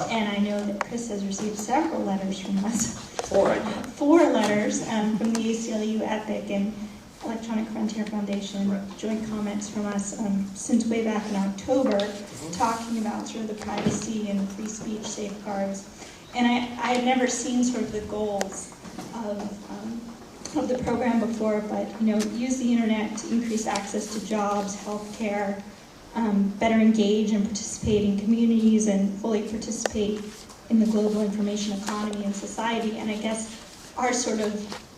and I know that Chris has received several letters from us. 4, I think. 4 letters from the ACLU, EPIC, and Electronic Frontier Foundation, Right. joint comments from us since way back in October, talking about sort of the privacy and free speech safeguards. And I had never seen sort of the goals of the program before, but use the internet to increase access to jobs, healthcare, better engage and participate in communities, and fully participate in the global information economy and society. And I guess our sort of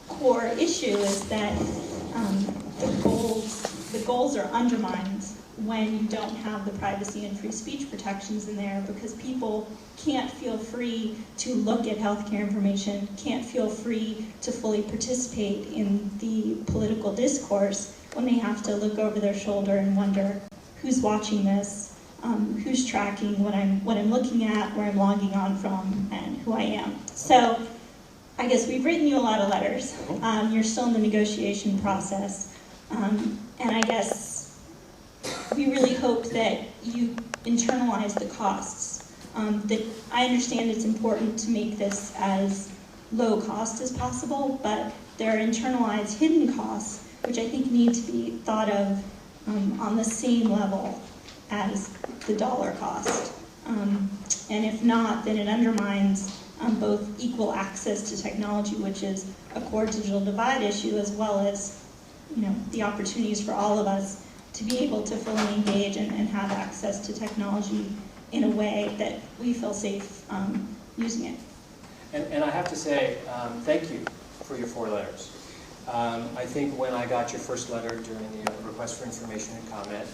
core issue is that the goals are undermined when you don't have the privacy and free speech protections in there, because people can't feel free to look at healthcare information, can't feel free to fully participate in the political discourse when they have to look over their shoulder and wonder who's watching this, who's tracking what I'm looking at, where I'm logging on from, and who I am. So I guess we've written you a lot of letters. You're still in the negotiation process. And I guess we really hope that you internalize the costs. That I understand it's important to make this as low cost as possible, but there are internalized hidden costs, which I think need to be thought of on the same level as the dollar cost. And if not, then it undermines both equal access to technology, which is a core digital divide issue, as well as the opportunities for all of us to be able to fully engage and have access to technology in a way that we feel safe using it. And I have to say, thank you for your 4 letters. I think when I got your first letter during the request for information and comment,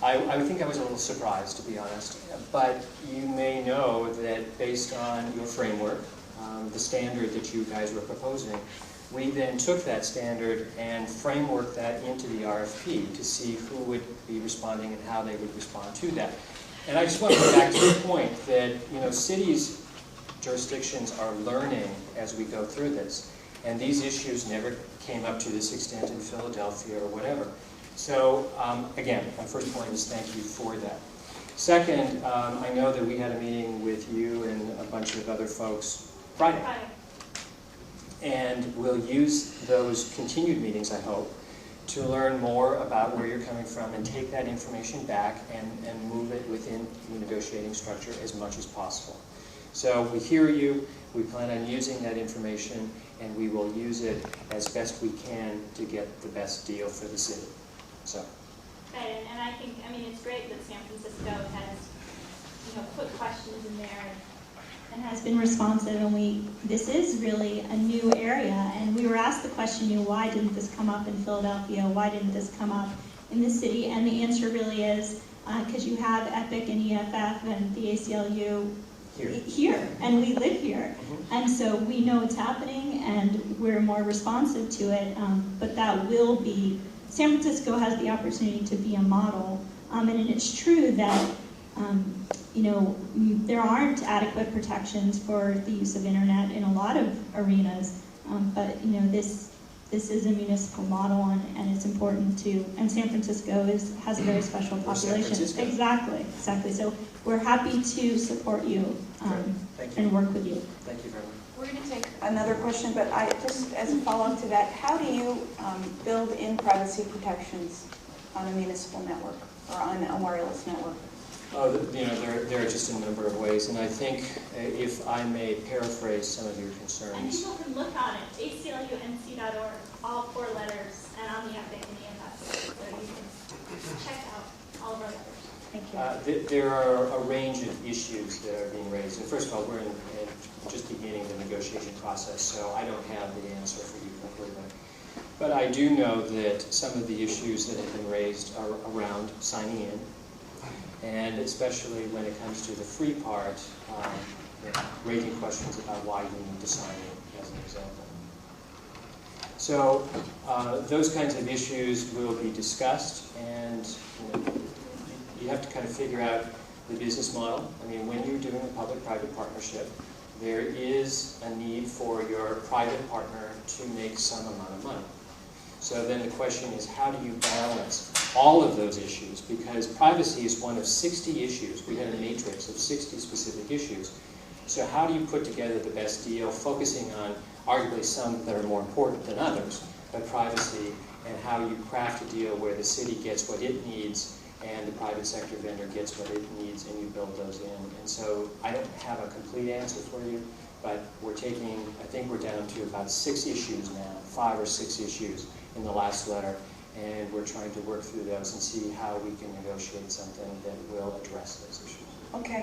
I think I was a little surprised, to be honest. But you may know that based on your framework, the standard that you guys were proposing, we then took that standard and frameworked that into the RFP to see who would be responding and how they would respond to that. And I just want to go back to the point that cities, jurisdictions are learning as we go through this. And these issues never came up to this extent in Philadelphia or whatever. So again, my first point is thank you for that. Second, I know that we had a meeting with you and a bunch of other folks Friday. And we'll use those continued meetings, I hope, to learn more about where you're coming from and take that information back and move it within the negotiating structure as much as possible. So we hear you, we plan on using that information, and we will use it as best we can to get the best deal for the city. So. Right, and I think, it's great that San Francisco has, put questions in there and has been responsive, and this is really a new area, and we were asked the question, why didn't this come up in Philadelphia? Why didn't this come up in the city? And the answer really is because you have EPIC and EFF and the ACLU here, and we live here. And so we know it's happening, and we're more responsive to it, but that will be, San Francisco has the opportunity to be a model, and it's true that there aren't adequate protections for the use of internet in a lot of arenas, but this is a municipal model, and it's important to, and San Francisco has a very special population. Exactly. So we're happy to support you, and work with you. Thank you very much. We're going to take another question, but just as a follow-up to that, how do you build in privacy protections on a municipal network or on a wireless network? There are just a number of ways, and I think if I may paraphrase some of your concerns. And people can look on it, aclunc.org, all 4 letters, and on the EPIC and EFF, so you can check out all of our letters. Thank you. There are a range of issues that are being raised, and first of all, we're just beginning the negotiation process, so I don't have the answer for you completely. But I do know that some of the issues that have been raised are around signing in, and especially when it comes to the free part, raising questions about why you need to sign in, as an example. So those kinds of issues will be discussed, and you have to kind of figure out the business model. When you're doing a public-private partnership, there is a need for your private partner to make some amount of money. So then the question is, how do you balance all of those issues, because privacy is one of 60 issues. We had a matrix of 60 specific issues. So how do you put together the best deal, focusing on arguably some that are more important than others, but privacy, and how you craft a deal where the city gets what it needs and the private sector vendor gets what it needs, and you build those in. And so I don't have a complete answer for you, but we're taking, I think we're down to about 6 issues now, 5 or 6 issues in the last letter, and we're trying to work through those and see how we can negotiate something that will address those issues. Okay,